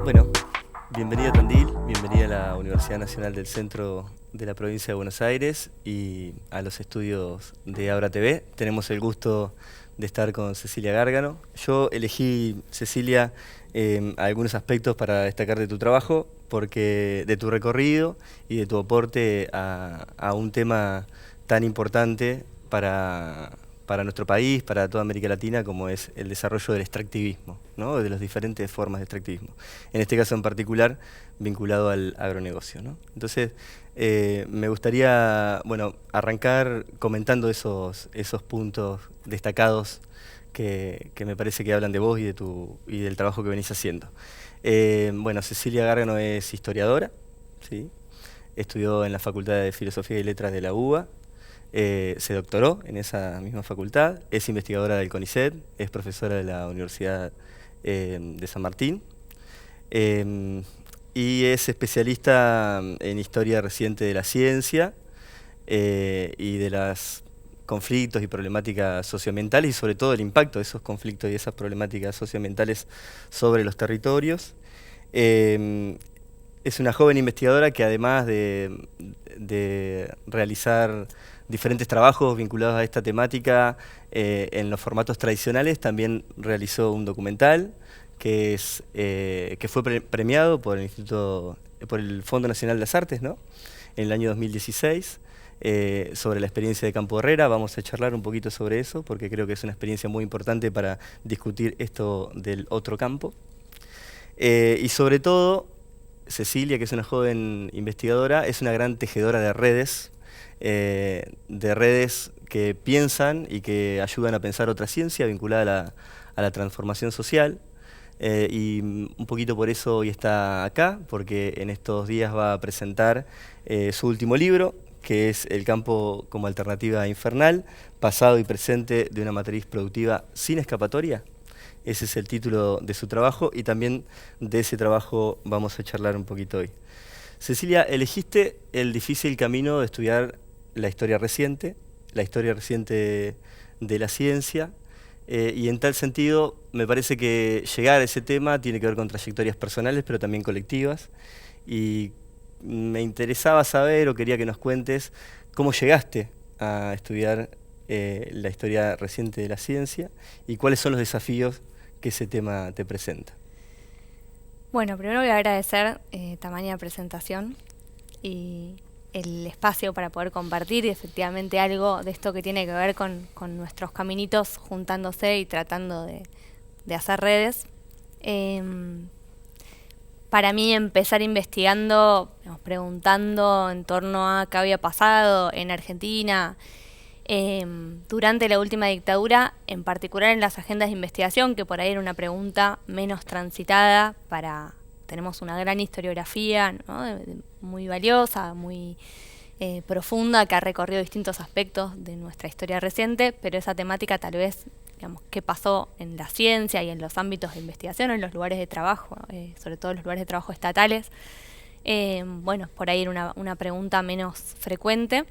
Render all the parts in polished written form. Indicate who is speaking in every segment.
Speaker 1: Bueno, bienvenida a Tandil, bienvenida a la Universidad Nacional del Centro de la Provincia de Buenos Aires y a los estudios de Abra TV. Tenemos el gusto de estar con Cecilia Gárgano. Yo elegí, Cecilia, algunos aspectos para destacar de tu trabajo, porque de tu recorrido y de tu aporte a un tema tan importante para nuestro país, para toda América Latina, como es el desarrollo del extractivismo, ¿no? De las diferentes formas de extractivismo. En este caso en particular, vinculado al agronegocio, ¿no? Entonces, me gustaría, bueno, arrancar comentando esos puntos destacados que me parece que hablan de vos y del trabajo que venís haciendo. Bueno, Cecilia Gárgano es historiadora, ¿sí? Estudió en la Facultad de Filosofía y Letras de la UBA. Se doctoró en esa misma facultad, es investigadora del CONICET, es profesora de la Universidad de San Martín y es especialista en historia reciente de la ciencia y de los conflictos y problemáticas socioambientales y sobre todo el impacto de esos conflictos y esas problemáticas socioambientales sobre los territorios. Es una joven investigadora que además de realizar diferentes trabajos vinculados a esta temática en los formatos tradicionales, también realizó un documental que fue premiado por el Fondo Nacional de las Artes, ¿no? En el año 2016, sobre la experiencia de Campo Herrera. Vamos a charlar un poquito sobre eso, porque creo que es una experiencia muy importante para discutir esto del otro campo. Y sobre todo, Cecilia, que es una joven investigadora, es una gran tejedora de redes que piensan y que ayudan a pensar otra ciencia vinculada a la transformación social. Y un poquito por eso hoy está acá, porque en estos días va a presentar su último libro, que es El campo como alternativa infernal, pasado y presente de una matriz productiva sin escapatoria. Ese es el título de su trabajo y también de ese trabajo vamos a charlar un poquito hoy. Cecilia, elegiste el difícil camino de estudiar la historia reciente de la ciencia, y en tal sentido me parece que llegar a ese tema tiene que ver con trayectorias personales, pero también colectivas, y me interesaba saber, o quería que nos cuentes, cómo llegaste a estudiar la historia reciente de la ciencia y cuáles son los desafíos que ese tema te presenta.
Speaker 2: Bueno, primero voy a agradecer tamaña presentación y el espacio para poder compartir y efectivamente algo de esto que tiene que ver con nuestros caminitos juntándose y tratando de hacer redes. Para mí empezar investigando, digamos, preguntando en torno a qué había pasado en Argentina durante la última dictadura, en particular en las agendas de investigación, que por ahí era una pregunta menos transitada. Tenemos una gran historiografía, ¿no? Muy valiosa, muy profunda, que ha recorrido distintos aspectos de nuestra historia reciente, pero esa temática tal vez, digamos, qué pasó en la ciencia y en los ámbitos de investigación, en los lugares de trabajo, sobre todo en los lugares de trabajo estatales, bueno, por ahí era una pregunta menos frecuente.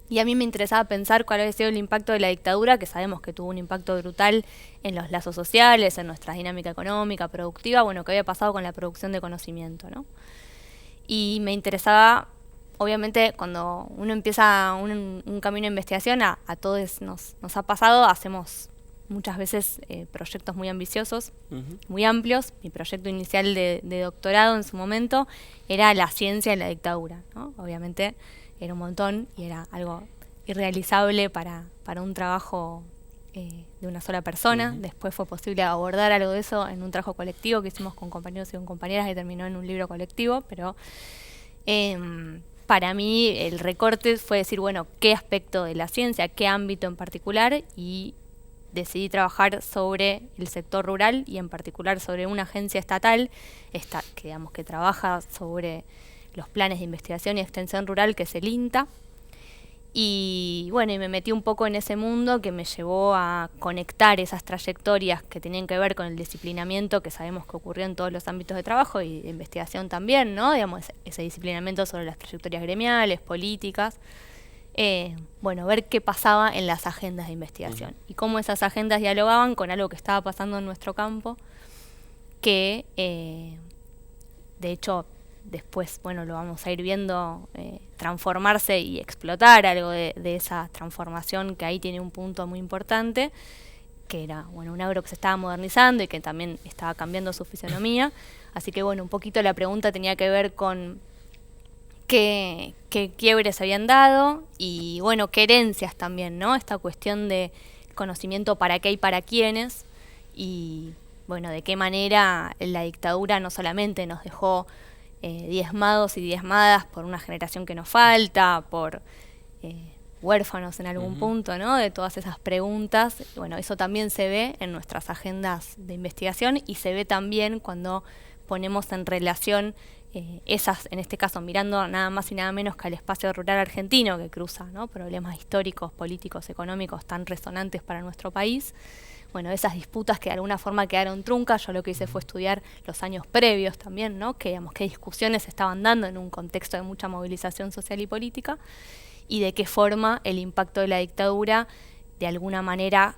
Speaker 2: Y a mí me interesaba pensar cuál había sido el impacto de la dictadura, que sabemos que tuvo un impacto brutal en los lazos sociales, en nuestra dinámica económica, productiva, bueno, qué había pasado con la producción de conocimiento, ¿no? Y me interesaba, obviamente, cuando uno empieza un camino de investigación, a todos nos ha pasado, hacemos muchas veces proyectos muy ambiciosos, muy amplios. Mi proyecto inicial de doctorado en su momento era la ciencia en la dictadura, ¿no? Obviamente era un montón y era algo irrealizable para un trabajo de una sola persona. Después fue posible abordar algo de eso en un trabajo colectivo que hicimos con compañeros y con compañeras, que terminó en un libro colectivo, pero para mí el recorte fue decir, bueno, qué aspecto de la ciencia, qué ámbito en particular, y decidí trabajar sobre el sector rural y en particular sobre una agencia estatal que trabaja sobre los planes de investigación y extensión rural, que es el INTA. Y bueno, y me metí un poco en ese mundo que me llevó a conectar esas trayectorias que tenían que ver con el disciplinamiento que sabemos que ocurrió en todos los ámbitos de trabajo y de investigación también, ¿no? Digamos, ese disciplinamiento sobre las trayectorias gremiales, políticas. Bueno, ver qué pasaba en las agendas de investigación y cómo esas agendas dialogaban con algo que estaba pasando en nuestro campo, que de hecho, después, bueno, lo vamos a ir viendo transformarse y explotar algo de esa transformación, que ahí tiene un punto muy importante, que era, bueno, un agro que se estaba modernizando y que también estaba cambiando su fisonomía. Así que, bueno, un poquito la pregunta tenía que ver con qué quiebres habían dado y, bueno, qué herencias también, ¿no? Esta cuestión de conocimiento para qué y para quiénes, y, bueno, de qué manera la dictadura no solamente nos dejó diezmados y diezmadas por una generación que nos falta, por huérfanos en algún punto, ¿no? De todas esas preguntas. Bueno, eso también se ve en nuestras agendas de investigación y se ve también cuando ponemos en relación esas, en este caso, mirando nada más y nada menos que al espacio rural argentino que cruza, ¿no? Problemas históricos, políticos, económicos tan resonantes para nuestro país. Bueno, esas disputas que de alguna forma quedaron truncas. Yo lo que hice fue estudiar los años previos también, ¿no? Que, digamos, qué discusiones se estaban dando en un contexto de mucha movilización social y política, y de qué forma el impacto de la dictadura de alguna manera,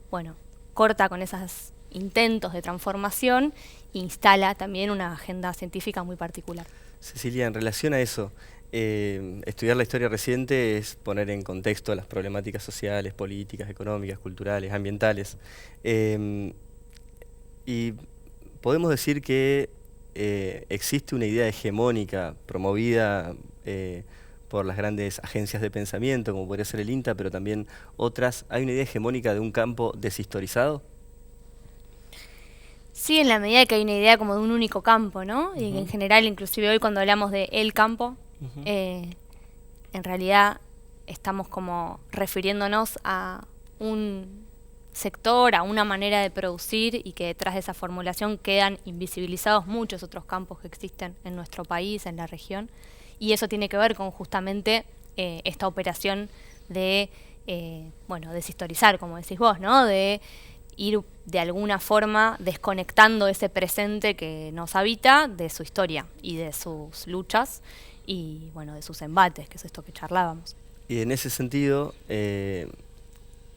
Speaker 2: bueno, corta con esos intentos de transformación e instala también una agenda científica muy particular.
Speaker 1: Cecilia, en relación a eso, estudiar la historia reciente es poner en contexto las problemáticas sociales, políticas, económicas, culturales, ambientales. Y podemos decir que existe una idea hegemónica promovida por las grandes agencias de pensamiento, como podría ser el INTA, pero también otras. ¿Hay una idea hegemónica de un campo deshistorizado?
Speaker 2: Sí, en la medida que hay una idea como de un único campo, ¿no? Y en general, inclusive hoy cuando hablamos de el campo, en realidad estamos como refiriéndonos a un sector, a una manera de producir, y que detrás de esa formulación quedan invisibilizados muchos otros campos que existen en nuestro país, en la región. Y eso tiene que ver con justamente esta operación de, bueno, deshistorizar, como decís vos, ¿no? De ir de alguna forma desconectando ese presente que nos habita de su historia y de sus luchas y, bueno, de sus embates, que es esto que charlábamos.
Speaker 1: Y en ese sentido,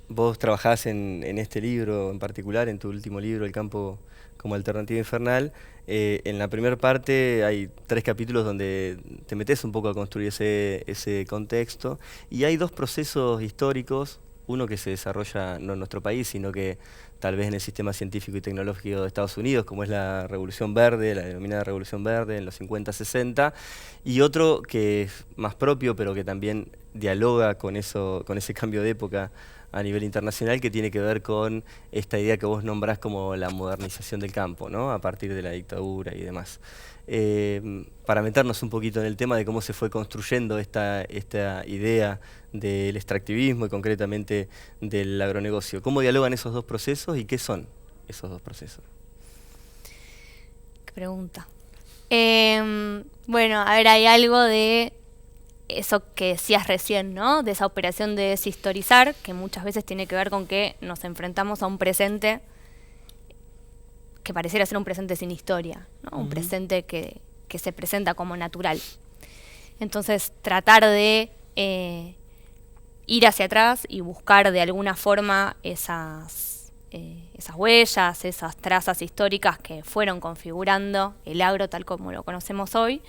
Speaker 1: vos trabajás en este libro en particular, en tu último libro, El campo como alternativa infernal. En la primera parte hay 3 capítulos donde te metes un poco a construir ese contexto, y hay 2 procesos históricos, uno que se desarrolla no en nuestro país, sino que tal vez en el sistema científico y tecnológico de Estados Unidos, como es la Revolución Verde, la denominada Revolución Verde en los 50-60, y otro que es más propio, pero que también dialoga con ese cambio de época a nivel internacional, que tiene que ver con esta idea que vos nombrás como la modernización del campo, ¿no? A partir de la dictadura y demás. Para meternos un poquito en el tema de cómo se fue construyendo esta idea del extractivismo y concretamente del agronegocio. ¿Cómo dialogan esos 2 procesos y qué son esos 2 procesos?
Speaker 2: Qué pregunta. Bueno, a ver, hay algo de eso que decías recién, ¿no? De esa operación de deshistorizar, que muchas veces tiene que ver con que nos enfrentamos a un presente que pareciera ser un presente sin historia, ¿no? Un presente que se presenta como natural. Entonces, tratar de ir hacia atrás y buscar de alguna forma esas huellas, esas trazas históricas que fueron configurando el agro tal como lo conocemos hoy.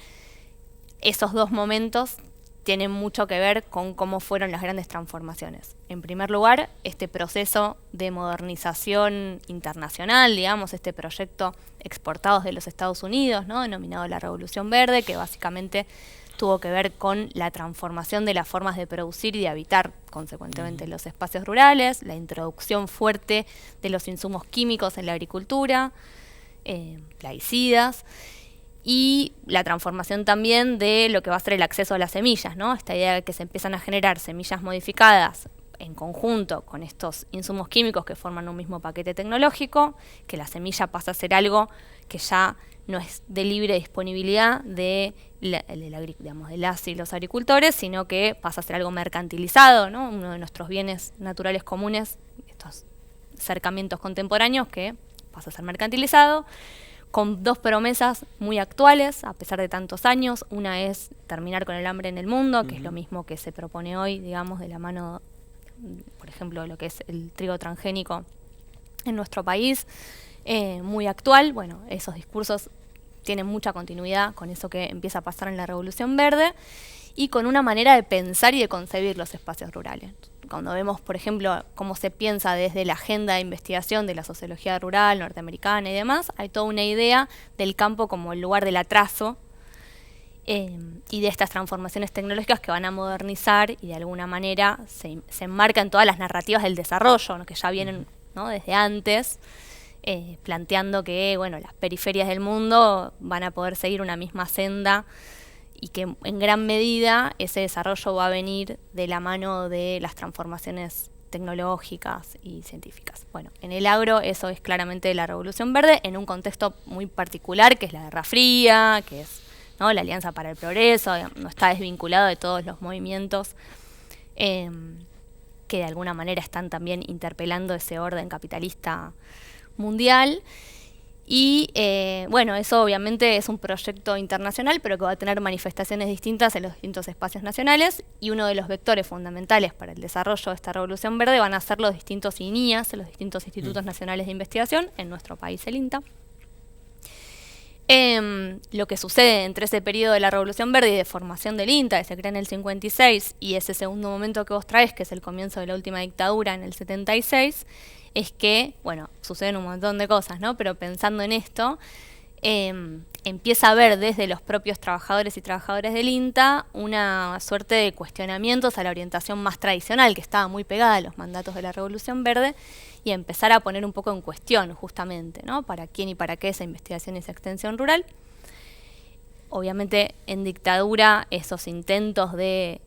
Speaker 2: Esos 2 momentos tienen mucho que ver con cómo fueron las grandes transformaciones. En primer lugar, este proceso de modernización internacional, digamos, este proyecto exportado de los Estados Unidos, ¿no? Denominado la Revolución Verde, que básicamente tuvo que ver con la transformación de las formas de producir y de habitar, consecuentemente, los espacios rurales, la introducción fuerte de los insumos químicos en la agricultura, plaguicidas, y la transformación también de lo que va a ser el acceso a las semillas, ¿no? Esta idea de que se empiezan a generar semillas modificadas en conjunto con estos insumos químicos que forman un mismo paquete tecnológico, que la semilla pasa a ser algo que ya no es de libre disponibilidad de las y los agricultores, sino que pasa a ser algo mercantilizado, ¿no? Uno de nuestros bienes naturales comunes, estos acercamientos contemporáneos, que pasa a ser mercantilizado, con 2 promesas muy actuales, a pesar de tantos años. Una es terminar con el hambre en el mundo, que es lo mismo que se propone hoy, digamos, de la mano, por ejemplo, lo que es el trigo transgénico en nuestro país, muy actual. Bueno, esos discursos tiene mucha continuidad con eso que empieza a pasar en la Revolución Verde y con una manera de pensar y de concebir los espacios rurales. Cuando vemos, por ejemplo, cómo se piensa desde la agenda de investigación de la sociología rural norteamericana y demás, hay toda una idea del campo como el lugar del atraso y de estas transformaciones tecnológicas que van a modernizar y de alguna manera se enmarcan todas las narrativas del desarrollo, ¿no? Que ya vienen, ¿no? Desde antes, planteando que bueno, las periferias del mundo van a poder seguir una misma senda y que en gran medida ese desarrollo va a venir de la mano de las transformaciones tecnológicas y científicas. Bueno, en el agro eso es claramente la Revolución Verde en un contexto muy particular, que es la Guerra Fría, que es, ¿no?, la Alianza para el Progreso, no está desvinculado de todos los movimientos que de alguna manera están también interpelando ese orden capitalista mundial. Y bueno, eso obviamente es un proyecto internacional, pero que va a tener manifestaciones distintas en los distintos espacios nacionales, y uno de los vectores fundamentales para el desarrollo de esta Revolución Verde van a ser los distintos INIAS, los distintos Institutos Nacionales de Investigación, en nuestro país el INTA. Lo que sucede entre ese periodo de la Revolución Verde y de formación del INTA, que se crea en el 56, y ese segundo momento que vos traes, que es el comienzo de la última dictadura en el 76, es que, bueno, suceden un montón de cosas, ¿no? Pero pensando en esto, empieza a haber desde los propios trabajadores y trabajadoras del INTA una suerte de cuestionamientos a la orientación más tradicional, que estaba muy pegada a los mandatos de la Revolución Verde, y empezar a poner un poco en cuestión, justamente, ¿no? Para quién y para qué esa investigación y esa extensión rural. Obviamente, en dictadura, esos intentos de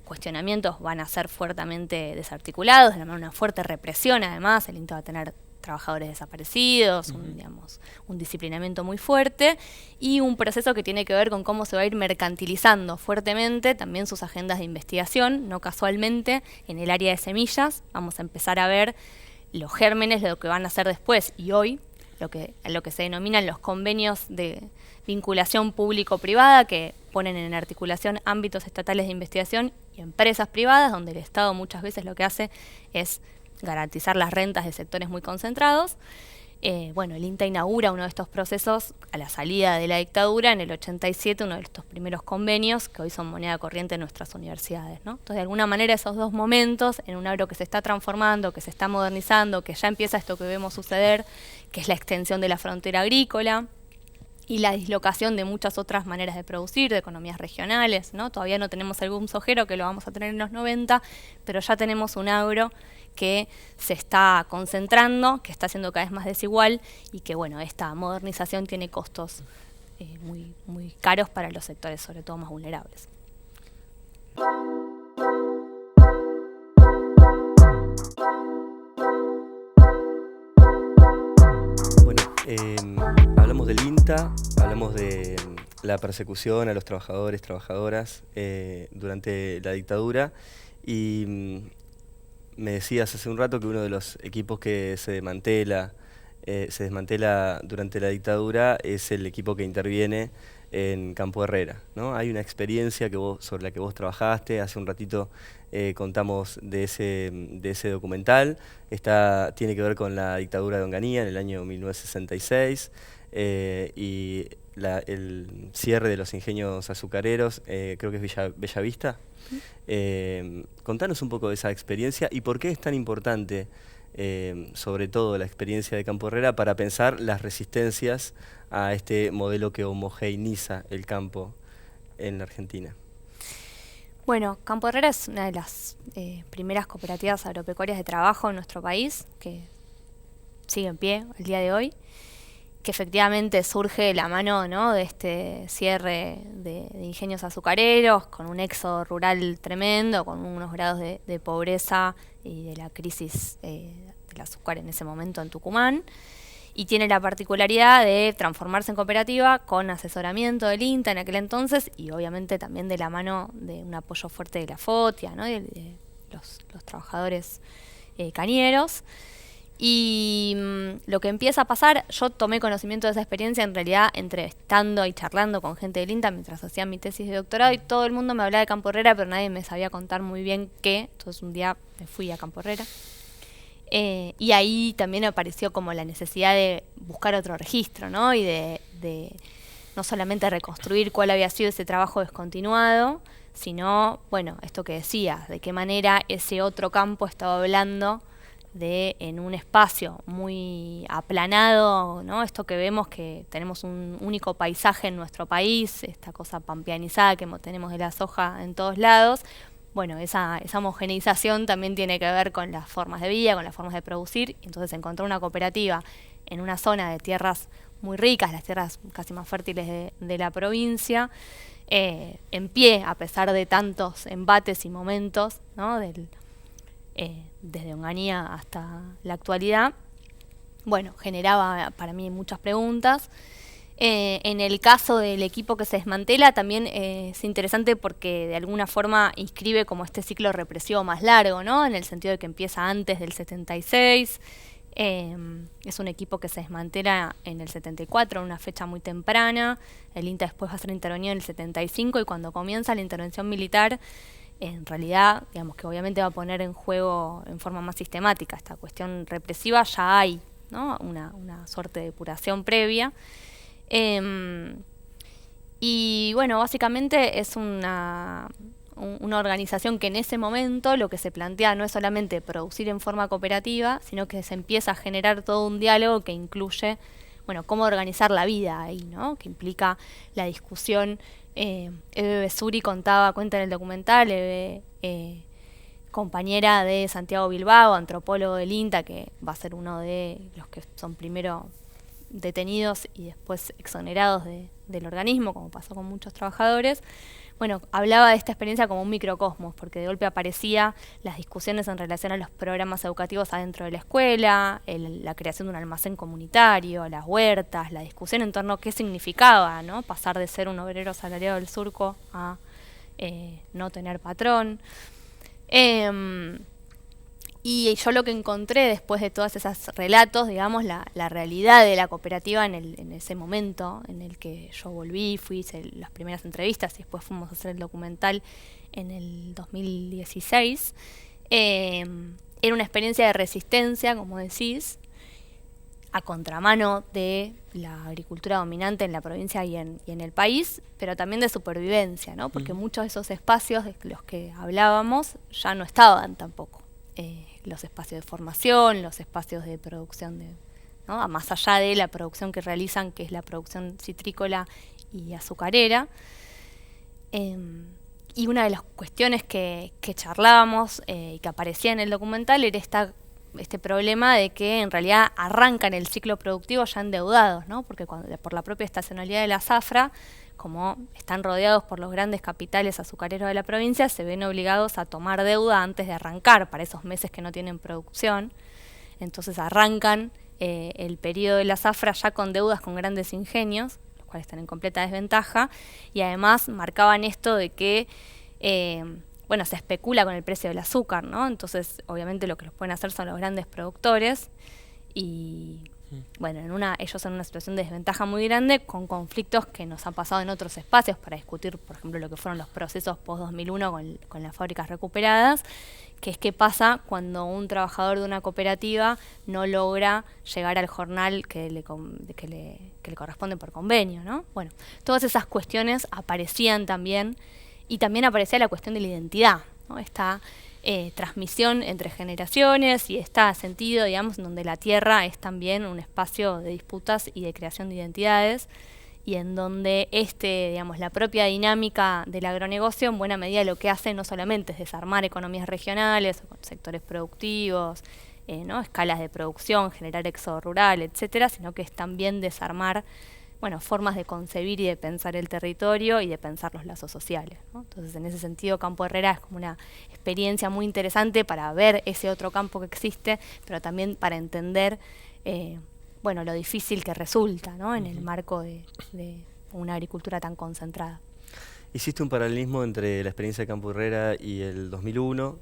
Speaker 2: cuestionamientos van a ser fuertemente desarticulados, de una fuerte represión. Además, el INTA va a tener trabajadores desaparecidos, un disciplinamiento muy fuerte y un proceso que tiene que ver con cómo se va a ir mercantilizando fuertemente también sus agendas de investigación. No casualmente, en el área de semillas vamos a empezar a ver los gérmenes de lo que van a hacer después y hoy, lo que se denominan los convenios de vinculación público-privada, que ponen en articulación ámbitos estatales de investigación y empresas privadas, donde el Estado muchas veces lo que hace es garantizar las rentas de sectores muy concentrados. Bueno, el INTA inaugura uno de estos procesos a la salida de la dictadura en el 87, uno de estos primeros convenios que hoy son moneda corriente en nuestras universidades, ¿no? Entonces, de alguna manera, esos dos momentos, en un agro que se está transformando, que se está modernizando, que ya empieza esto que vemos suceder, que es la extensión de la frontera agrícola y la dislocación de muchas otras maneras de producir, de economías regionales, ¿no? Todavía no tenemos el boom sojero, que lo vamos a tener en los 90, pero ya tenemos un agro que se está concentrando, que está siendo cada vez más desigual y que, bueno, esta modernización tiene costos muy, muy caros para los sectores, sobre todo más vulnerables.
Speaker 1: Bueno, hablamos del INTA, hablamos de la persecución a los trabajadores, trabajadoras durante la dictadura y me decías hace un rato que uno de los equipos que se desmantela durante la dictadura es el equipo que interviene en Campo Herrera, ¿no? Hay una experiencia sobre la que vos trabajaste, hace un ratito contamos de ese documental, tiene que ver con la dictadura de Onganía en el año 1966 y el cierre de los ingenios azucareros, creo que es Bellavista. Contanos un poco de esa experiencia y por qué es tan importante, sobre todo la experiencia de Campo Herrera, para pensar las resistencias a este modelo que homogeneiza el campo en la Argentina.
Speaker 2: Bueno, Campo Herrera es una de las primeras cooperativas agropecuarias de trabajo en nuestro país, que sigue en pie al día de hoy, que efectivamente surge de la mano, ¿no?, de este cierre de ingenios azucareros, con un éxodo rural tremendo, con unos grados de pobreza y de la crisis del azúcar en ese momento en Tucumán, y tiene la particularidad de transformarse en cooperativa con asesoramiento del INTA en aquel entonces y obviamente también de la mano de un apoyo fuerte de la FOTIA, ¿no?, de los trabajadores cañeros. Y lo que empieza a pasar, yo tomé conocimiento de esa experiencia en realidad entrevistando y charlando con gente del INTA mientras hacía mi tesis de doctorado y todo el mundo me hablaba de Campo Herrera, pero nadie me sabía contar muy bien qué. Entonces un día me fui a Campo Herrera y ahí también apareció como la necesidad de buscar otro registro, ¿no?, y de no solamente reconstruir cuál había sido ese trabajo descontinuado, sino, bueno, esto que decías, de qué manera ese otro campo estaba hablando de en un espacio muy aplanado, ¿no? Esto que vemos que tenemos un único paisaje en nuestro país, esta cosa pampeanizada que tenemos de la soja en todos lados. Bueno, esa homogeneización también tiene que ver con las formas de vida, con las formas de producir. Entonces encontrar una cooperativa en una zona de tierras muy ricas, las tierras casi más fértiles de la provincia, en pie, a pesar de tantos embates y momentos, ¿no? Desde Onganía hasta la actualidad, bueno, generaba para mí muchas preguntas. En el caso del equipo que se desmantela también es interesante porque de alguna forma inscribe como este ciclo represivo más largo, ¿no? En el sentido de que empieza antes del 76. Es un equipo que se desmantela en el 74, en una fecha muy temprana. El INTA después va a ser intervenido en el 75 y cuando comienza la intervención militar, en realidad, digamos que obviamente va a poner en juego en forma más sistemática esta cuestión represiva. Ya hay, ¿no? una suerte de depuración previa. Y bueno, básicamente es una organización que en ese momento lo que se plantea no es solamente producir en forma cooperativa, sino que se empieza a generar todo un diálogo que incluye, bueno, cómo organizar la vida ahí, ¿no? Que implica la discusión. Eve Besuri cuenta en el documental, compañera de Santiago Bilbao, antropólogo del INTA, que va a ser uno de los que son primero detenidos y después exonerados del organismo, como pasó con muchos trabajadores. Bueno, hablaba de esta experiencia como un microcosmos, porque de golpe aparecía las discusiones en relación a los programas educativos adentro de la escuela, la creación de un almacén comunitario, las huertas, la discusión en torno a qué significaba, ¿no? Pasar de ser un obrero asalariado del surco a no tener patrón. Y yo lo que encontré después de todos esos relatos, digamos, la realidad de la cooperativa en ese momento en el que yo volví, hice las primeras entrevistas y después fuimos a hacer el documental en el 2016, era una experiencia de resistencia, como decís, a contramano de la agricultura dominante en la provincia y en el país, pero también de supervivencia, ¿no? Porque muchos de esos espacios de los que hablábamos ya no estaban tampoco. Los espacios de formación, los espacios de producción, ¿no? Más allá de la producción que realizan, que es la producción citrícola y azucarera. Y una de las cuestiones que charlábamos y que aparecía en el documental era este problema de que en realidad arrancan el ciclo productivo ya endeudados, ¿no? Porque por la propia estacionalidad de la zafra, como están rodeados por los grandes capitales azucareros de la provincia, se ven obligados a tomar deuda antes de arrancar para esos meses que no tienen producción. Entonces arrancan el periodo de la zafra ya con deudas con grandes ingenios, los cuales están en completa desventaja, y además marcaban esto de que bueno, se especula con el precio del azúcar, ¿no? Entonces, obviamente lo que los pueden hacer son los grandes productores y, bueno, ellos en una situación de desventaja muy grande con conflictos que nos han pasado en otros espacios para discutir, por ejemplo, lo que fueron los procesos post-2001 con las fábricas recuperadas, que es qué pasa cuando un trabajador de una cooperativa no logra llegar al jornal que le corresponde por convenio, ¿no? Bueno, todas esas cuestiones aparecían también. Y también aparecía la cuestión de la identidad, ¿no? Esta transmisión entre generaciones y este sentido, digamos, donde la tierra es también un espacio de disputas y de creación de identidades y en donde digamos, la propia dinámica del agronegocio en buena medida lo que hace no solamente es desarmar economías regionales, sectores productivos, ¿no? Escalas de producción, generar éxodo rural, etcétera, sino que es también desarmar, bueno, formas de concebir y de pensar el territorio y de pensar los lazos sociales, ¿no? Entonces, en ese sentido, Campo Herrera es como una experiencia muy interesante para ver ese otro campo que existe, pero también para entender, bueno, lo difícil que resulta, ¿no? En el marco de una agricultura tan concentrada.
Speaker 1: Hiciste un paralelismo entre la experiencia de Campo Herrera y el 2001,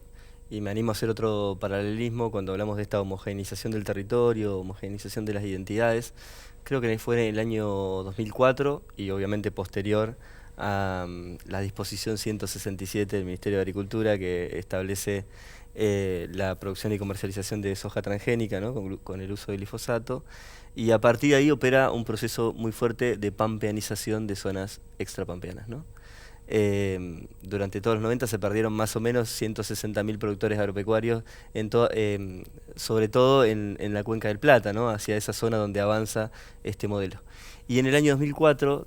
Speaker 1: y me animo a hacer otro paralelismo cuando hablamos de esta homogeneización del territorio, homogeneización de las identidades. Creo que fue en el año 2004 y obviamente posterior a la disposición 167 del Ministerio de Agricultura, que establece la producción y comercialización de soja transgénica, ¿no? con el uso del glifosato, y a partir de ahí opera un proceso muy fuerte de pampeanización de zonas extrapampeanas, ¿no? Durante todos los 90 se perdieron más o menos 160.000 productores agropecuarios, sobre todo en la Cuenca del Plata, ¿no? Hacia esa zona donde avanza este modelo. Y en el año 2004,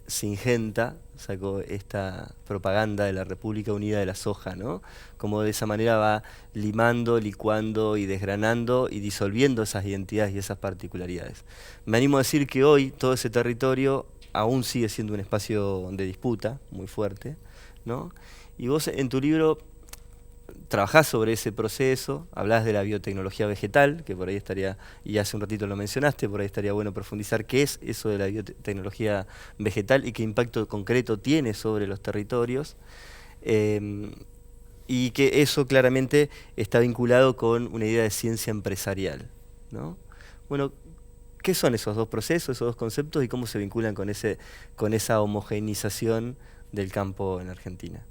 Speaker 1: Syngenta sacó esta propaganda de la República Unida de la Soja, ¿no? Como de esa manera va limando, licuando y desgranando y disolviendo esas identidades y esas particularidades. Me animo a decir que hoy todo ese territorio aún sigue siendo un espacio de disputa muy fuerte, ¿no? Y vos en tu libro trabajás sobre ese proceso, hablás de la biotecnología vegetal, que por ahí estaría, y hace un ratito lo mencionaste, por ahí estaría bueno profundizar qué es eso de la biotecnología vegetal y qué impacto concreto tiene sobre los territorios, y que eso claramente está vinculado con una idea de ciencia empresarial, ¿no? Bueno, ¿qué son esos dos procesos, esos dos conceptos y cómo se vinculan con esa homogeneización del campo en Argentina?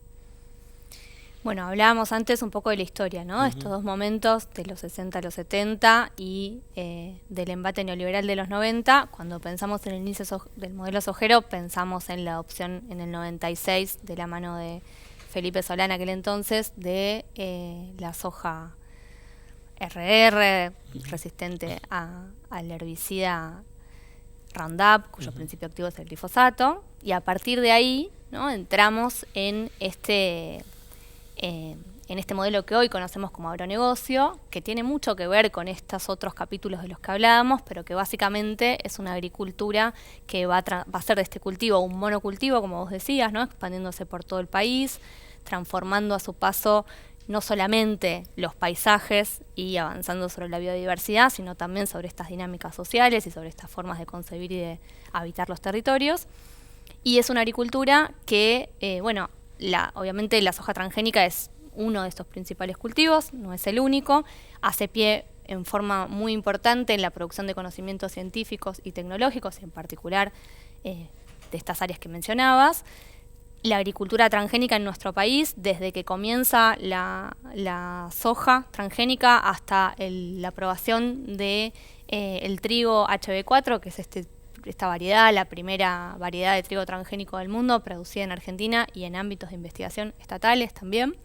Speaker 2: Bueno, hablábamos antes un poco de la historia, ¿no? Estos dos momentos, de los 60 a los 70 y del embate neoliberal de los 90. Cuando pensamos en el inicio del modelo sojero, pensamos en la adopción en el 96, de la mano de Felipe Solá en aquel entonces, de la soja RR, resistente al herbicida Roundup, cuyo principio activo es el glifosato. Y a partir de ahí, ¿no?, entramos en este modelo que hoy conocemos como agronegocio, que tiene mucho que ver con estos otros capítulos de los que hablábamos, pero que básicamente es una agricultura que va a hacer de este cultivo un monocultivo, como vos decías, ¿no?, expandiéndose por todo el país, transformando a su paso no solamente los paisajes y avanzando sobre la biodiversidad, sino también sobre estas dinámicas sociales y sobre estas formas de concebir y de habitar los territorios. Y es una agricultura que, obviamente la soja transgénica es uno de estos principales cultivos, no es el único, hace pie en forma muy importante en la producción de conocimientos científicos y tecnológicos, en particular de estas áreas que mencionabas. La agricultura transgénica en nuestro país, desde que comienza la soja transgénica hasta la aprobación de el trigo HB4, que es esta variedad, la primera variedad de trigo transgénico del mundo, producida en Argentina y en ámbitos de investigación estatales también.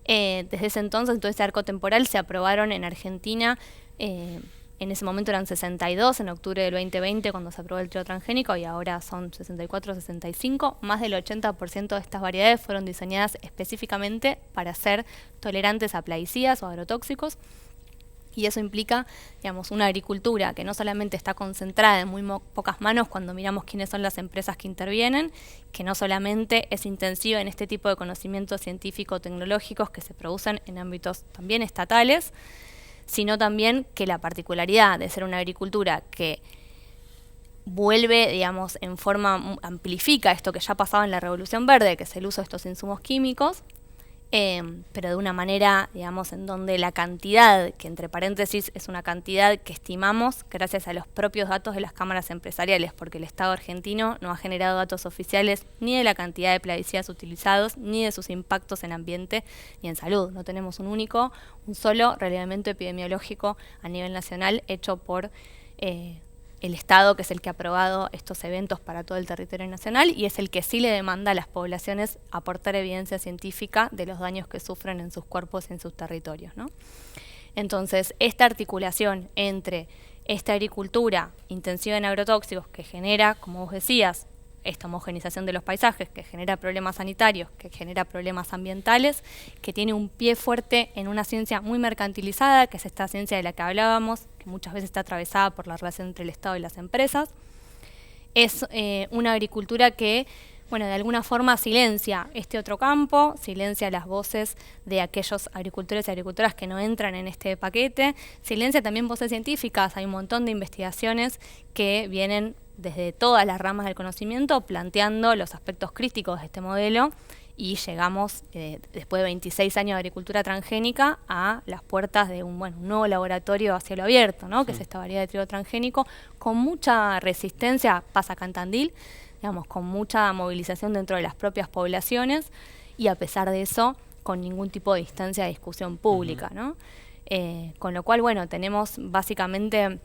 Speaker 2: Desde ese entonces, en todo este arco temporal, se aprobaron en Argentina, en ese momento eran 62, en octubre del 2020 cuando se aprobó el trigo transgénico, y ahora son 64, 65. Más del 80% de estas variedades fueron diseñadas específicamente para ser tolerantes a plaguicidas o agrotóxicos. Y eso implica, digamos, una agricultura que no solamente está concentrada en muy pocas manos cuando miramos quiénes son las empresas que intervienen, que no solamente es intensiva en este tipo de conocimientos científico-tecnológicos que se producen en ámbitos también estatales, sino también que la particularidad de ser una agricultura que vuelve, digamos, en forma, amplifica esto que ya pasaba en la Revolución Verde, que es el uso de estos insumos químicos, pero de una manera, digamos, en donde la cantidad, que entre paréntesis es una cantidad que estimamos gracias a los propios datos de las cámaras empresariales, porque el Estado argentino no ha generado datos oficiales ni de la cantidad de plaguicidas utilizados, ni de sus impactos en ambiente ni en salud. No tenemos un solo relevamiento epidemiológico a nivel nacional hecho por el Estado, que es el que ha aprobado estos eventos para todo el territorio nacional y es el que sí le demanda a las poblaciones aportar evidencia científica de los daños que sufren en sus cuerpos y en sus territorios, ¿no? Entonces, esta articulación entre esta agricultura intensiva en agrotóxicos que genera, como vos decías, esta homogenización de los paisajes, que genera problemas sanitarios, que genera problemas ambientales, que tiene un pie fuerte en una ciencia muy mercantilizada, que es esta ciencia de la que hablábamos, que muchas veces está atravesada por la relación entre el Estado y las empresas. Es una agricultura que, bueno, de alguna forma silencia este otro campo, silencia las voces de aquellos agricultores y agricultoras que no entran en este paquete, silencia también voces científicas. Hay un montón de investigaciones que vienen desde todas las ramas del conocimiento planteando los aspectos críticos de este modelo y llegamos, después de 26 años de agricultura transgénica, a las puertas de un nuevo laboratorio a cielo abierto, ¿no? Que es esta variedad de trigo transgénico, con mucha resistencia, pasa acá en Tandil, digamos, con mucha movilización dentro de las propias poblaciones, y a pesar de eso, con ningún tipo de instancia de discusión pública, ¿no? Con lo cual, tenemos básicamente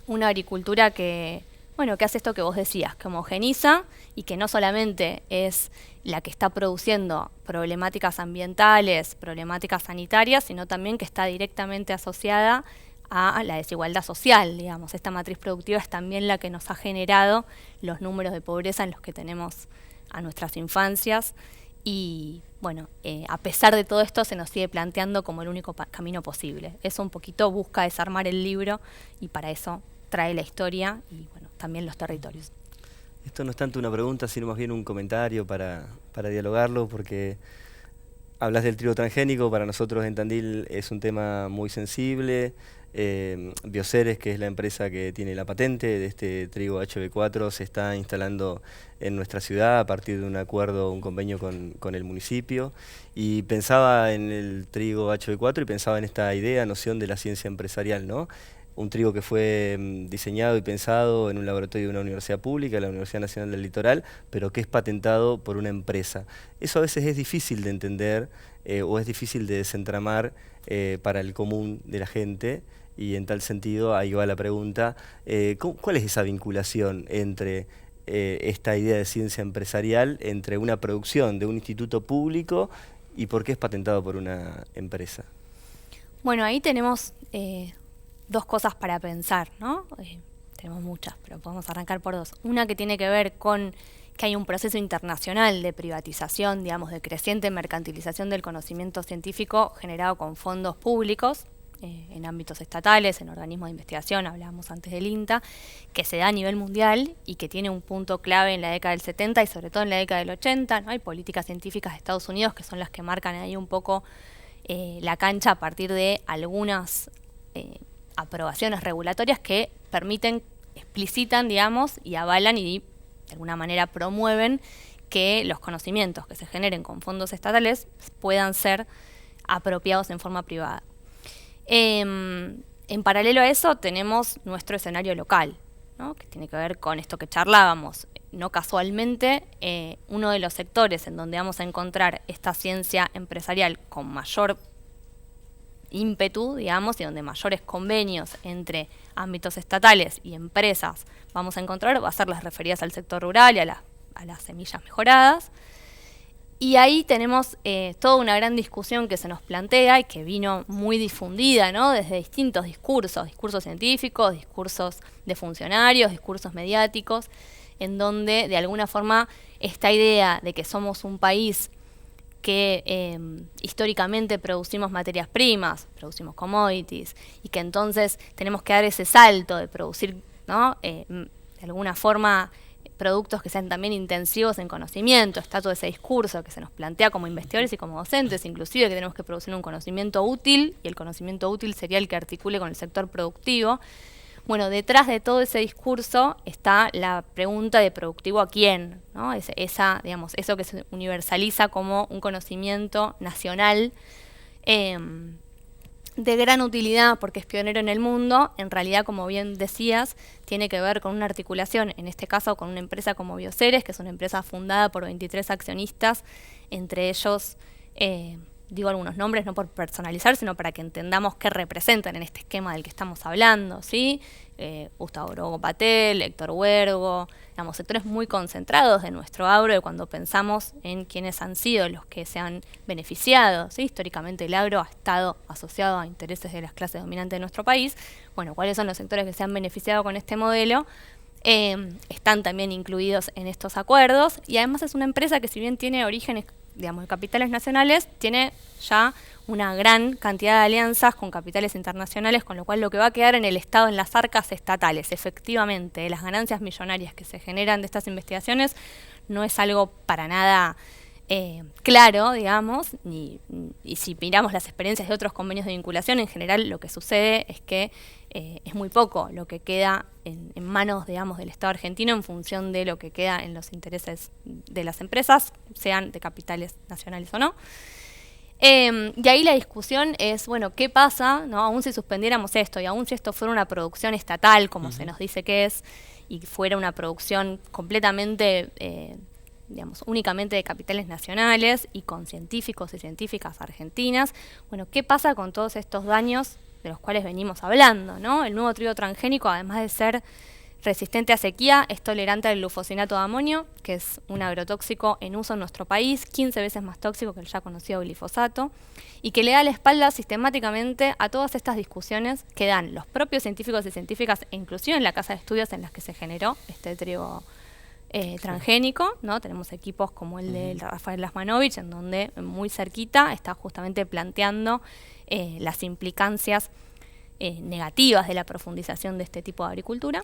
Speaker 2: una agricultura que hace esto que vos decías, que homogeniza y que no solamente es la que está produciendo problemáticas ambientales, problemáticas sanitarias, sino también que está directamente asociada a la desigualdad social, digamos. Esta matriz productiva es también la que nos ha generado los números de pobreza en los que tenemos a nuestras infancias y, a pesar de todo esto se nos sigue planteando como el único camino posible. Eso un poquito busca desarmar el libro y para eso trae la historia y, también los territorios.
Speaker 1: Esto no es tanto una pregunta, sino más bien un comentario para dialogarlo, porque hablas del trigo transgénico, para nosotros en Tandil es un tema muy sensible. Bioceres, que es la empresa que tiene la patente de este trigo HB4, se está instalando en nuestra ciudad a partir de un acuerdo, un convenio con el municipio. Y pensaba en el trigo HB4 y pensaba en esta noción de la ciencia empresarial, ¿no? Un trigo que fue diseñado y pensado en un laboratorio de una universidad pública, la Universidad Nacional del Litoral, pero que es patentado por una empresa. Eso a veces es difícil de entender o es difícil de desentramar para el común de la gente, y en tal sentido ahí va la pregunta, ¿cuál es esa vinculación entre esta idea de ciencia empresarial, entre una producción de un instituto público y por qué es patentado por una empresa?
Speaker 2: Ahí tenemos dos cosas para pensar, ¿no? Tenemos muchas, pero podemos arrancar por dos. Una que tiene que ver con que hay un proceso internacional de privatización, digamos, de creciente mercantilización del conocimiento científico generado con fondos públicos en ámbitos estatales, en organismos de investigación, hablábamos antes del INTA, que se da a nivel mundial y que tiene un punto clave en la década del 70 y sobre todo en la década del 80, ¿no? Hay políticas científicas de Estados Unidos que son las que marcan ahí un poco la cancha a partir de algunas aprobaciones regulatorias que permiten, explicitan, digamos, y avalan y de alguna manera promueven que los conocimientos que se generen con fondos estatales puedan ser apropiados en forma privada. En paralelo a eso tenemos nuestro escenario local, ¿no? Que tiene que ver con esto que charlábamos. No casualmente, uno de los sectores en donde vamos a encontrar esta ciencia empresarial con mayor ímpetu, digamos, y donde mayores convenios entre ámbitos estatales y empresas vamos a encontrar, va a ser las referidas al sector rural y a las semillas mejoradas. Y ahí tenemos toda una gran discusión que se nos plantea y que vino muy difundida, ¿no? Desde distintos discursos científicos, discursos de funcionarios, discursos mediáticos, en donde de alguna forma esta idea de que somos un país que históricamente producimos materias primas, producimos commodities, y que entonces tenemos que dar ese salto de producir, ¿no? De alguna forma productos que sean también intensivos en conocimiento. Está todo ese discurso que se nos plantea como investigadores y como docentes, inclusive, que tenemos que producir un conocimiento útil, y el conocimiento útil sería el que articule con el sector productivo. Detrás de todo ese discurso está la pregunta de productivo a quién, ¿no? Eso que se universaliza como un conocimiento nacional de gran utilidad porque es pionero en el mundo, en realidad, como bien decías, tiene que ver con una articulación, en este caso con una empresa como Bioceres, que es una empresa fundada por 23 accionistas, entre ellos, digo algunos nombres no por personalizar, sino para que entendamos qué representan en este esquema del que estamos hablando, ¿sí? Gustavo Brogo Patel, Héctor Huergo, digamos, sectores muy concentrados de nuestro agro, de cuando pensamos en quiénes han sido los que se han beneficiado, ¿sí? Históricamente el agro ha estado asociado a intereses de las clases dominantes de nuestro país. ¿Cuáles son los sectores que se han beneficiado con este modelo? Están también incluidos en estos acuerdos, y además es una empresa que, si bien tiene orígenes, digamos, de capitales nacionales, tiene ya una gran cantidad de alianzas con capitales internacionales, con lo cual lo que va a quedar en el Estado, en las arcas estatales, efectivamente, de las ganancias millonarias que se generan de estas investigaciones, no es algo para nada claro, digamos, y si miramos las experiencias de otros convenios de vinculación, en general lo que sucede es que es muy poco lo que queda en manos, digamos, del Estado argentino en función de lo que queda en los intereses de las empresas, sean de capitales nacionales o no. Y ahí la discusión es, bueno, ¿qué pasa, no? Aún si suspendiéramos esto y aún si esto fuera una producción estatal, como se nos dice que es, y fuera una producción completamente, digamos, únicamente de capitales nacionales y con científicos y científicas argentinas, bueno, ¿qué pasa con todos estos daños de los cuales venimos hablando, ¿no? El nuevo trigo transgénico, además de ser resistente a sequía, es tolerante al glufosinato de amonio, que es un agrotóxico en uso en nuestro país, 15 veces más tóxico que el ya conocido glifosato, y que le da la espalda sistemáticamente a todas estas discusiones que dan los propios científicos y científicas, inclusive en la casa de estudios en las que se generó este trigo transgénico, ¿no? Tenemos equipos como el de Rafael Lasmanovich, en donde muy cerquita está justamente planteando las implicancias negativas de la profundización de este tipo de agricultura.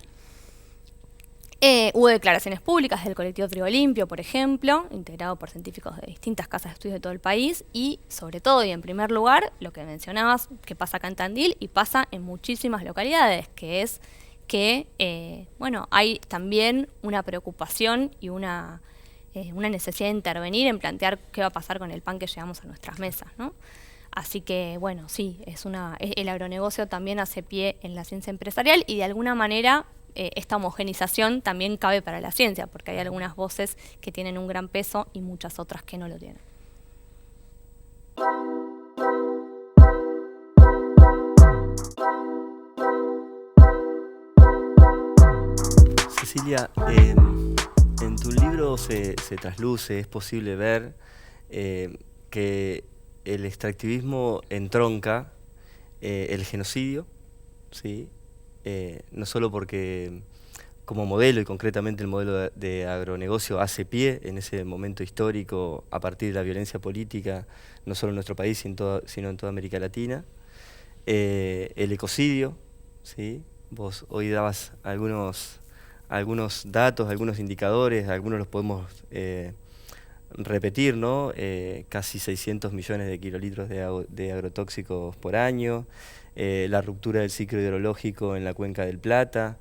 Speaker 2: Hubo declaraciones públicas del colectivo Trigo Limpio, por ejemplo, integrado por científicos de distintas casas de estudios de todo el país, y sobre todo y en primer lugar, lo que mencionabas, que pasa acá en Tandil y pasa en muchísimas localidades, que es que, bueno, hay también una preocupación y una necesidad de intervenir en plantear qué va a pasar con el pan que llevamos a nuestras mesas, ¿no? Así que, bueno, sí, el agronegocio también hace pie en la ciencia empresarial y de alguna manera esta homogenización también cabe para la ciencia, porque hay algunas voces que tienen un gran peso y muchas otras que no lo tienen.
Speaker 1: Cecilia, en tu libro se trasluce, es posible ver que el extractivismo entronca el genocidio, ¿sí? No solo porque como modelo, y concretamente el modelo de agronegocio, hace pie en ese momento histórico a partir de la violencia política, no solo en nuestro país, sino en toda América Latina. El ecocidio, ¿sí? Vos hoy dabas algunos datos, algunos indicadores, algunos los podemos repetir, ¿no? Casi 600 millones de kilolitros de agrotóxicos por año, la ruptura del ciclo hidrológico en la cuenca del Plata,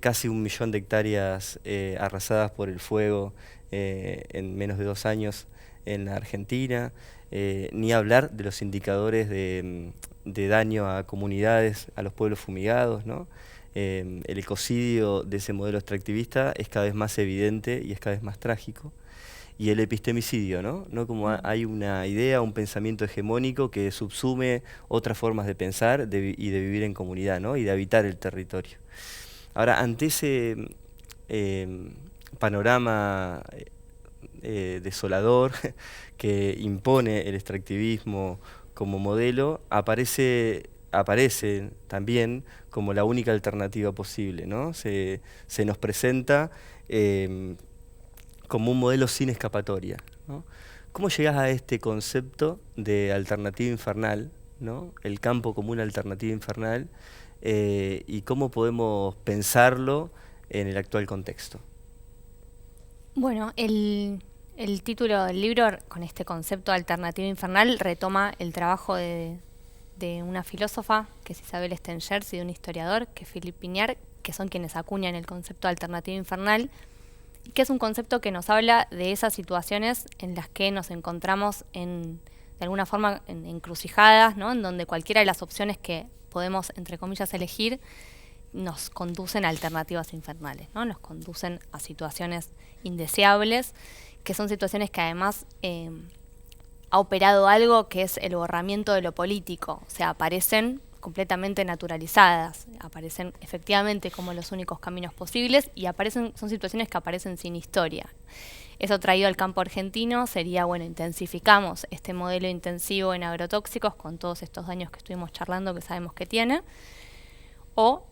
Speaker 1: casi 1 millón de hectáreas arrasadas por el fuego en menos de 2 años en la Argentina, ni hablar de los indicadores de daño a comunidades, a los pueblos fumigados, ¿no? El ecocidio de ese modelo extractivista es cada vez más evidente y es cada vez más trágico. Y el epistemicidio, ¿no? Como hay una idea, un pensamiento hegemónico que subsume otras formas de pensar y de vivir en comunidad, ¿no? Y de habitar el territorio. Ahora, ante ese panorama desolador que impone el extractivismo como modelo, aparece también como la única alternativa posible, ¿no? Se nos presenta como un modelo sin escapatoria, ¿no? ¿Cómo llegás a este concepto de alternativa infernal, ¿no? El campo como una alternativa infernal, y cómo podemos pensarlo en el actual contexto?
Speaker 2: Bueno, el título del libro, con este concepto de alternativa infernal, retoma el trabajo de una filósofa, que es Isabel Stengers, y de un historiador, que es Philippe Pignard, que son quienes acuñan el concepto de alternativa infernal, que es un concepto que nos habla de esas situaciones en las que nos encontramos de alguna forma en encrucijadas, ¿no? En donde cualquiera de las opciones que podemos, entre comillas, elegir, nos conducen a alternativas infernales, ¿no? Nos conducen a situaciones indeseables, que son situaciones que además ha operado algo que es el borramiento de lo político, o sea, aparecen completamente naturalizadas, aparecen efectivamente como los únicos caminos posibles y son situaciones que aparecen sin historia. Eso traído al campo argentino sería, bueno, intensificamos este modelo intensivo en agrotóxicos con todos estos daños que estuvimos charlando que sabemos que tiene, o,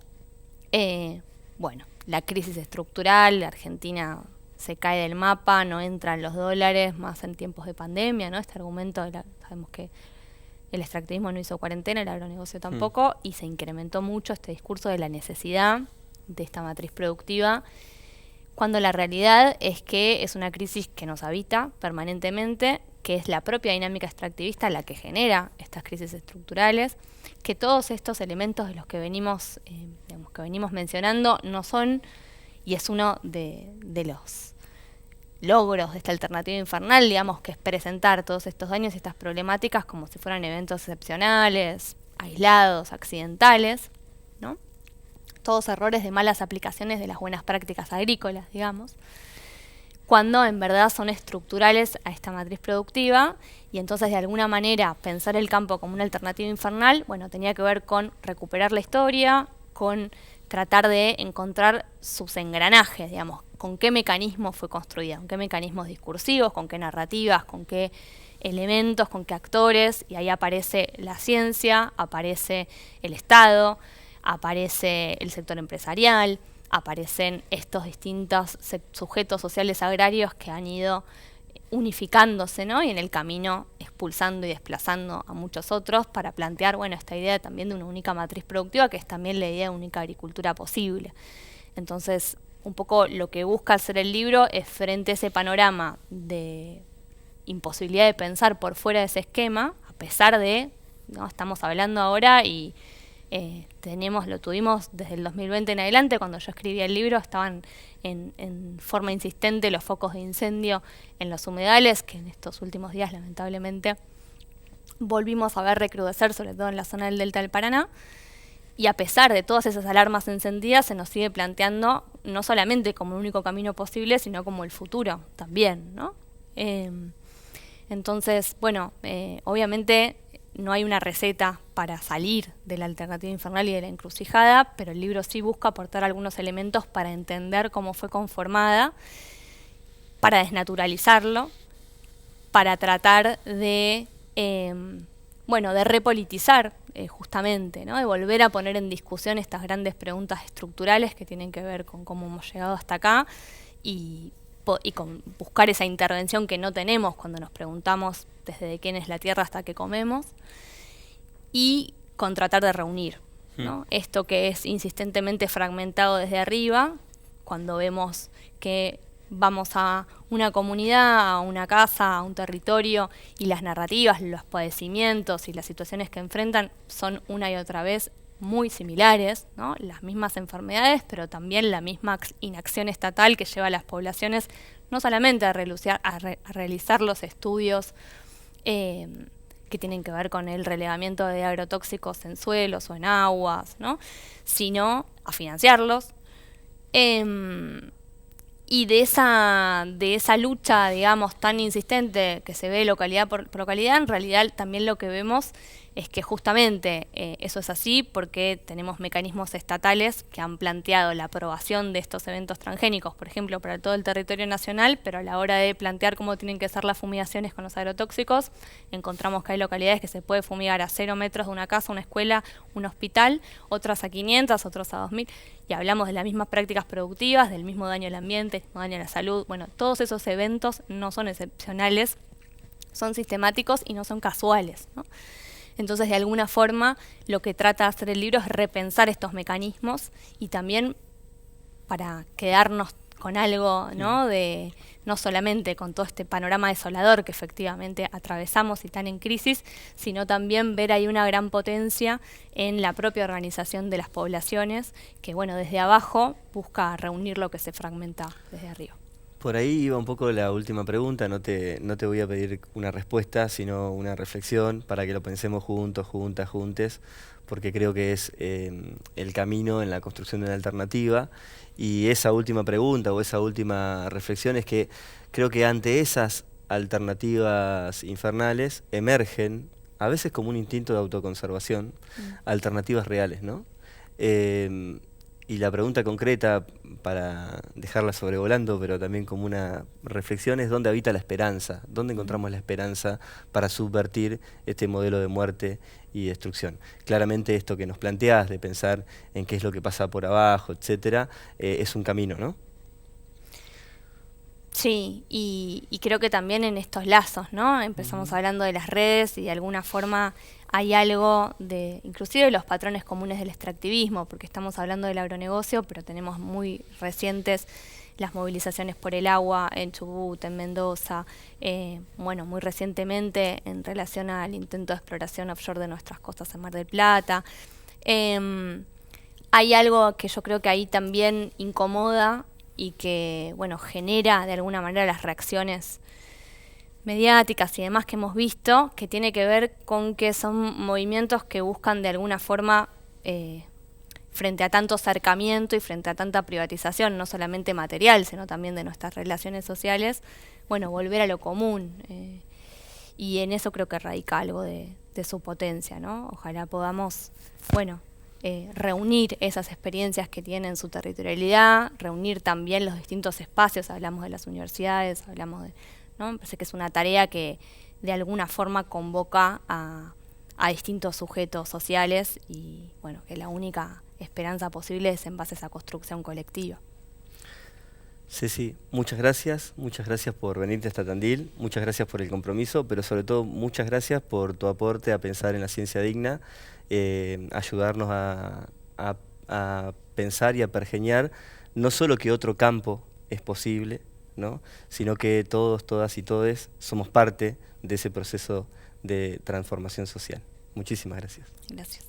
Speaker 2: bueno, la crisis estructural, la Argentina se cae del mapa, no entran los dólares más en tiempos de pandemia, ¿no? Este argumento, sabemos que el extractivismo no hizo cuarentena, el agronegocio tampoco, y se incrementó mucho este discurso de la necesidad de esta matriz productiva, cuando la realidad es que es una crisis que nos habita permanentemente, que es la propia dinámica extractivista la que genera estas crisis estructurales, que todos estos elementos de los que venimos, que venimos mencionando no son, y es uno de los logros de esta alternativa infernal, digamos, que es presentar todos estos daños y estas problemáticas como si fueran eventos excepcionales, aislados, accidentales, ¿no? Todos errores de malas aplicaciones de las buenas prácticas agrícolas, digamos, cuando en verdad son estructurales a esta matriz productiva, y entonces de alguna manera pensar el campo como una alternativa infernal, bueno, tenía que ver con recuperar la historia, con tratar de encontrar sus engranajes, digamos, con qué mecanismos fue construida, con qué mecanismos discursivos, con qué narrativas, con qué elementos, con qué actores, y ahí aparece la ciencia, aparece el Estado, aparece el sector empresarial, aparecen estos distintos sujetos sociales agrarios que han ido unificándose, ¿no? Y en el camino expulsando y desplazando a muchos otros para plantear, bueno, esta idea también de una única matriz productiva, que es también la idea de única agricultura posible. Entonces, un poco lo que busca hacer el libro es, frente a ese panorama de imposibilidad de pensar por fuera de ese esquema, a pesar de, ¿no? Estamos hablando ahora y lo tuvimos desde el 2020 en adelante. Cuando yo escribía el libro estaban en forma insistente los focos de incendio en los humedales, que en estos últimos días lamentablemente volvimos a ver recrudecer, sobre todo en la zona del delta del Paraná. Y a pesar de todas esas alarmas encendidas, se nos sigue planteando no solamente como el único camino posible, sino como el futuro también, ¿no? Entonces, bueno, obviamente no hay una receta para salir de la alternativa infernal y de la encrucijada, pero el libro sí busca aportar algunos elementos para entender cómo fue conformada, para desnaturalizarlo, para tratar de, de repolitizar justamente, ¿no? De volver a poner en discusión estas grandes preguntas estructurales que tienen que ver con cómo hemos llegado hasta acá y con buscar esa intervención que no tenemos cuando nos preguntamos desde de quién es la tierra hasta qué comemos, y con tratar de reunir, ¿no? Esto que es insistentemente fragmentado desde arriba, cuando vemos que vamos a una comunidad, a una casa, a un territorio, y las narrativas, los padecimientos y las situaciones que enfrentan son una y otra vez muy similares, ¿no? Las mismas enfermedades, pero también la misma inacción estatal que lleva a las poblaciones no solamente a realizar los estudios que tienen que ver con el relevamiento de agrotóxicos en suelos o en aguas, ¿no? Sino a financiarlos. Y de esa lucha, digamos, tan insistente que se ve localidad por localidad, en realidad también lo que vemos es que justamente eso es así porque tenemos mecanismos estatales que han planteado la aprobación de estos eventos transgénicos, por ejemplo, para todo el territorio nacional, pero a la hora de plantear cómo tienen que ser las fumigaciones con los agrotóxicos, encontramos que hay localidades que se puede fumigar a 0 metros de una casa, una escuela, un hospital, otras a 500, otros a 2000, y hablamos de las mismas prácticas productivas, del mismo daño al ambiente, del mismo daño a la salud. Bueno, todos esos eventos no son excepcionales, son sistemáticos y no son casuales, ¿no? Entonces, de alguna forma, lo que trata de hacer el libro es repensar estos mecanismos y también para quedarnos con algo, ¿no? De no solamente con todo este panorama desolador que efectivamente atravesamos y están en crisis, sino también ver ahí una gran potencia en la propia organización de las poblaciones, que bueno, desde abajo busca reunir lo que se fragmenta desde arriba.
Speaker 1: Por ahí iba un poco la última pregunta, no te voy a pedir una respuesta, sino una reflexión para que lo pensemos juntos, juntes, porque creo que es el camino en la construcción de una alternativa. Y esa última pregunta o esa última reflexión es que creo que ante esas alternativas infernales emergen, a veces como un instinto de autoconservación, alternativas reales, ¿no? Y la pregunta concreta, para dejarla sobrevolando, pero también como una reflexión, es ¿dónde habita la esperanza? ¿Dónde encontramos la esperanza para subvertir este modelo de muerte y destrucción? Claramente esto que nos planteás, de pensar en qué es lo que pasa por abajo, etcétera, es un camino, ¿no?
Speaker 2: Sí, y creo que también en estos lazos, ¿no? Empezamos hablando de las redes y de alguna forma hay algo de, inclusive de los patrones comunes del extractivismo, porque estamos hablando del agronegocio, pero tenemos muy recientes las movilizaciones por el agua en Chubut, en Mendoza, bueno, muy recientemente en relación al intento de exploración offshore de nuestras costas en Mar del Plata. Hay algo que yo creo que ahí también incomoda y que, bueno, genera de alguna manera las reacciones mediáticas y demás que hemos visto, que tiene que ver con que son movimientos que buscan de alguna forma, frente a tanto acercamiento y frente a tanta privatización, no solamente material, sino también de nuestras relaciones sociales, bueno, volver a lo común. Y en eso creo que radica algo de su potencia, ¿no? Ojalá podamos, bueno, reunir esas experiencias que tienen su territorialidad, reunir también los distintos espacios, hablamos de las universidades, hablamos de, ¿no? Me parece que es una tarea que de alguna forma convoca a distintos sujetos sociales y, bueno, que la única esperanza posible es en base a esa construcción colectiva.
Speaker 1: Ceci, muchas gracias por venirte hasta Tandil, muchas gracias por el compromiso, pero sobre todo muchas gracias por tu aporte a pensar en la ciencia digna, ayudarnos a pensar y a pergeñar no solo que otro campo es posible, ¿no?, sino que todos, todas y todes somos parte de ese proceso de transformación social. Muchísimas gracias.
Speaker 2: Gracias.